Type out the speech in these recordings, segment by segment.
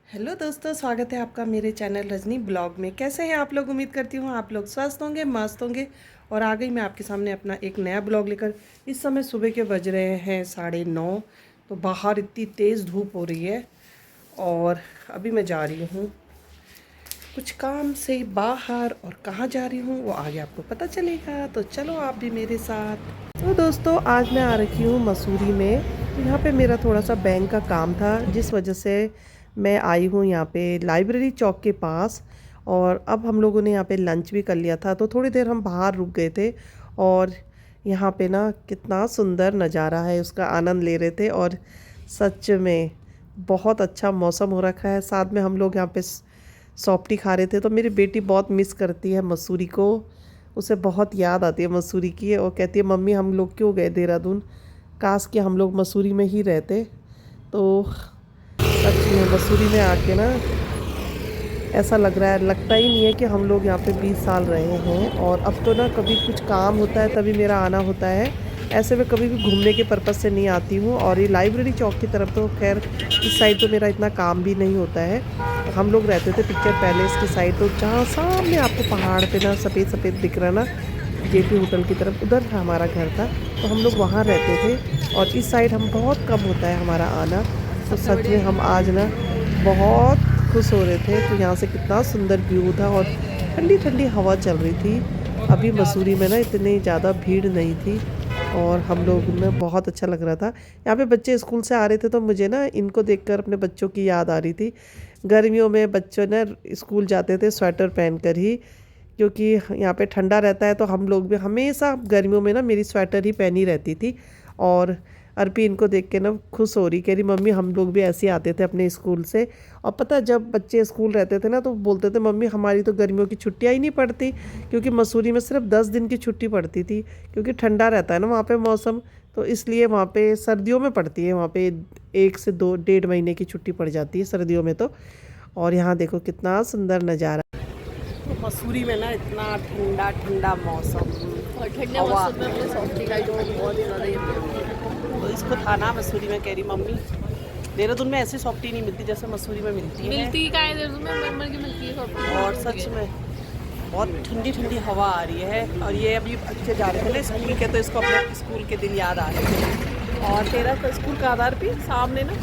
Hello दोस्तों, स्वागत है आपका मेरे चैनल रजनी ब्लॉग में। कैसे हैं आप लोग? उम्मीद करती हूँ आप लोग स्वस्थ होंगे, मस्त होंगे। और आ गई मैं आपके सामने अपना एक नया ब्लॉग लेकर। इस समय सुबह के बज रहे हैं 9:30। तो बाहर इतनी तेज़ धूप हो रही है और अभी मैं जा रही हूँ कुछ काम से बाहर। और कहाँ जा रही हूँ वो आगे आपको पता चलेगा, तो चलो आप भी मेरे साथ। तो दोस्तों, आज मैं आ रखी हूँ मसूरी में। तो यहाँ पे मेरा थोड़ा सा बैंक का काम था, जिस वजह से मैं आई हूँ यहाँ पे लाइब्रेरी चौक के पास। और अब हम लोगों ने यहाँ पे लंच भी कर लिया था, तो थोड़ी देर हम बाहर रुक गए थे। और यहाँ पे ना कितना सुंदर नज़ारा है, उसका आनंद ले रहे थे। और सच में बहुत अच्छा मौसम हो रखा है। साथ में हम लोग यहाँ पे सॉफ्टी खा रहे थे। तो मेरी बेटी बहुत मिस करती है मसूरी को, उसे बहुत याद आती है मसूरी की। और कहती है मम्मी हम लोग क्यों गए देहरादून, काश कि हम लोग मसूरी में ही रहते। तो सच में मसूरी में आके ना ऐसा लग रहा है, लगता ही नहीं है कि हम लोग यहाँ पे 20 साल रहे हैं। और अब तो ना कभी कुछ काम होता है तभी मेरा आना होता है, ऐसे में कभी भी घूमने के पर्पज़ से नहीं आती हूँ। और ये लाइब्रेरी चौक की तरफ तो खैर इस साइड तो मेरा इतना काम भी नहीं होता है। हम लोग रहते थे पिक्चर पैलेस की साइड, तो जहाँ सामने आपको पहाड़ पे ना सफ़ेद सफ़ेद दिख रहा ना, जेपी होटल की तरफ, उधर हमारा घर था। तो हम लोग वहाँ रहते थे। और इस साइड हम बहुत कम होता है हमारा आना। तो सच में हम आज ना बहुत खुश हो रहे थे। तो यहाँ से कितना सुंदर व्यू था और ठंडी ठंडी हवा चल रही थी। अभी मसूरी में ना इतनी ज़्यादा भीड़ नहीं थी और हम लोग में बहुत अच्छा लग रहा था। यहाँ पे बच्चे स्कूल से आ रहे थे, तो मुझे ना इनको देखकर अपने बच्चों की याद आ रही थी। गर्मियों में बच्चों ना स्कूल जाते थे स्वेटर पहन कर ही, क्योंकि यहाँ पे ठंडा रहता है। तो हम लोग भी हमेशा गर्मियों में ना मेरी स्वेटर ही पहनी रहती थी। और अर्पी इनको देख के ना खुश हो रही, कह रही मम्मी हम लोग भी ऐसे ही आते थे अपने स्कूल से। और पता है, जब बच्चे स्कूल रहते थे ना तो बोलते थे मम्मी हमारी तो गर्मियों की छुट्टियाँ ही नहीं पड़ती, क्योंकि मसूरी में सिर्फ 10 दिन की छुट्टी पड़ती थी। क्योंकि ठंडा रहता है ना वहाँ पे मौसम, तो इसलिए वहाँ पे सर्दियों में पड़ती है। वहाँ पे 1 से 2 डेढ़ महीने की छुट्टी पड़ जाती है सर्दियों में तो। और यहाँ देखो कितना सुंदर नज़ारा। तो मसूरी में ना इतना ठंडा ठंडा मौसम और ठंडे हवा। मौसम में अपने सॉफ्टी का जो बहुत ज़्यादा ही तो इसको था ना मसूरी में, कह रही मम्मी देहरादून में ऐसी सॉफ्टी नहीं मिलती जैसे मसूरी में मिलती है। मिलती का है देहरादून में मर की मिलती है सॉफ्टी और सच में बहुत ठंडी ठंडी हवा आ रही है। और ये अभी बच्चे जा रहे थे ना स्कूल के, तो इसको अपने स्कूल के दिन याद आ रहे थे। और तेरा स्कूल का आधार भी सामने ना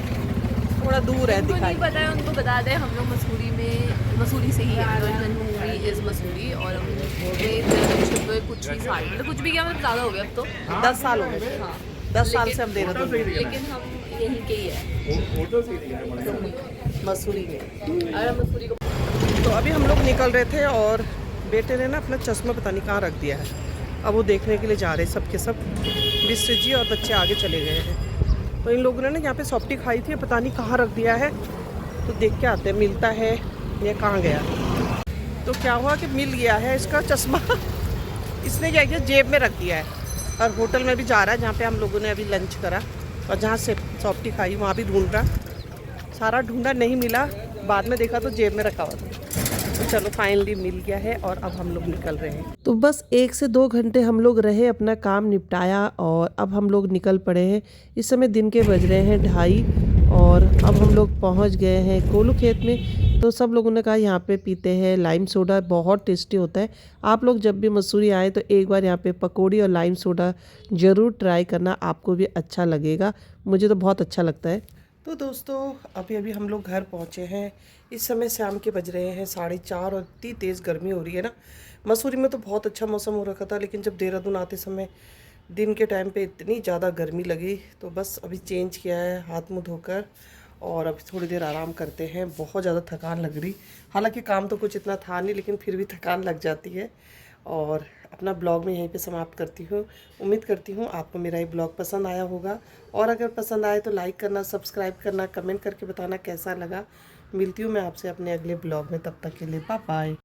थोड़ा दूर है, उनको दिखाई नहीं पता है, उनको बता दें हम लोग मसूरी से ही है। जन्मभूमि इज़ मसूरी और हम कुछ ही साल, मतलब कुछ भी क्या, मतलब ज़्यादा हो गया अब तो। 10 साल हो गए। हाँ 10 साल से हम देहरादून में, लेकिन हम यहीं के ही है मसूरी में। और हम मसूरी को। तो अभी हम लोग निकल रहे थे और बेटे ने ना अपना चश्मा पता नहीं कहाँ रख दिया है। अब वो देखने के लिए जा रहे सब के सब, मिस्टर जी और बच्चे आगे चले गए हैं। तो इन लोगों ने ना यहाँ पे सॉफ्टी खाई थी, पता नहीं कहाँ रख दिया है। तो देख के आते हैं मिलता है या कहाँ गया। तो क्या हुआ कि मिल गया है इसका चश्मा। इसने क्या किया, जेब में रख दिया है। और होटल में भी जा रहा है जहाँ पे हम लोगों ने अभी लंच करा, और जहाँ से सॉफ्टी खाई वहाँ भी ढूंढ रहा। सारा ढूंढा, नहीं मिला। बाद में देखा तो जेब में रखा हुआ था। तो चलो फाइनली मिल गया है और अब हम लोग निकल रहे हैं। तो बस 1 से 2 घंटे हम लोग रहे, अपना काम निपटाया और अब हम लोग निकल पड़े हैं। इस समय दिन के बज रहे हैं 2:30 और अब हम लोग पहुंच गए हैं कोलू खेत में। तो सब लोगों ने कहा यहाँ पे पीते हैं लाइम सोडा, बहुत टेस्टी होता है। आप लोग जब भी मसूरी आए तो एक बार यहाँ पे पकौड़ी और लाइम सोडा ज़रूर ट्राई करना, आपको भी अच्छा लगेगा। मुझे तो बहुत अच्छा लगता है। तो दोस्तों, अभी अभी हम लोग घर पहुँचे हैं। इस समय शाम के बज रहे हैं 4:30 और इतनी तेज़ गर्मी हो रही है ना। मसूरी में तो बहुत अच्छा मौसम हो रखा था, लेकिन जब देहरादून आते समय दिन के टाइम पे इतनी ज़्यादा गर्मी लगी। तो बस अभी चेंज किया है हाथ मुँह धोकर और अभी थोड़ी देर आराम करते हैं। बहुत ज़्यादा थकान लग रही, हालांकि काम तो कुछ इतना था नहीं, लेकिन फिर भी थकान लग जाती है। और अपना ब्लॉग में यहीं पे समाप्त करती हूँ। उम्मीद करती हूँ आपको मेरा ये ब्लॉग पसंद आया होगा। और अगर पसंद आए तो लाइक करना, सब्सक्राइब करना, कमेंट करके बताना कैसा लगा। मिलती हूँ मैं आपसे अपने अगले ब्लॉग में, तब तक के लिए बाय बाय।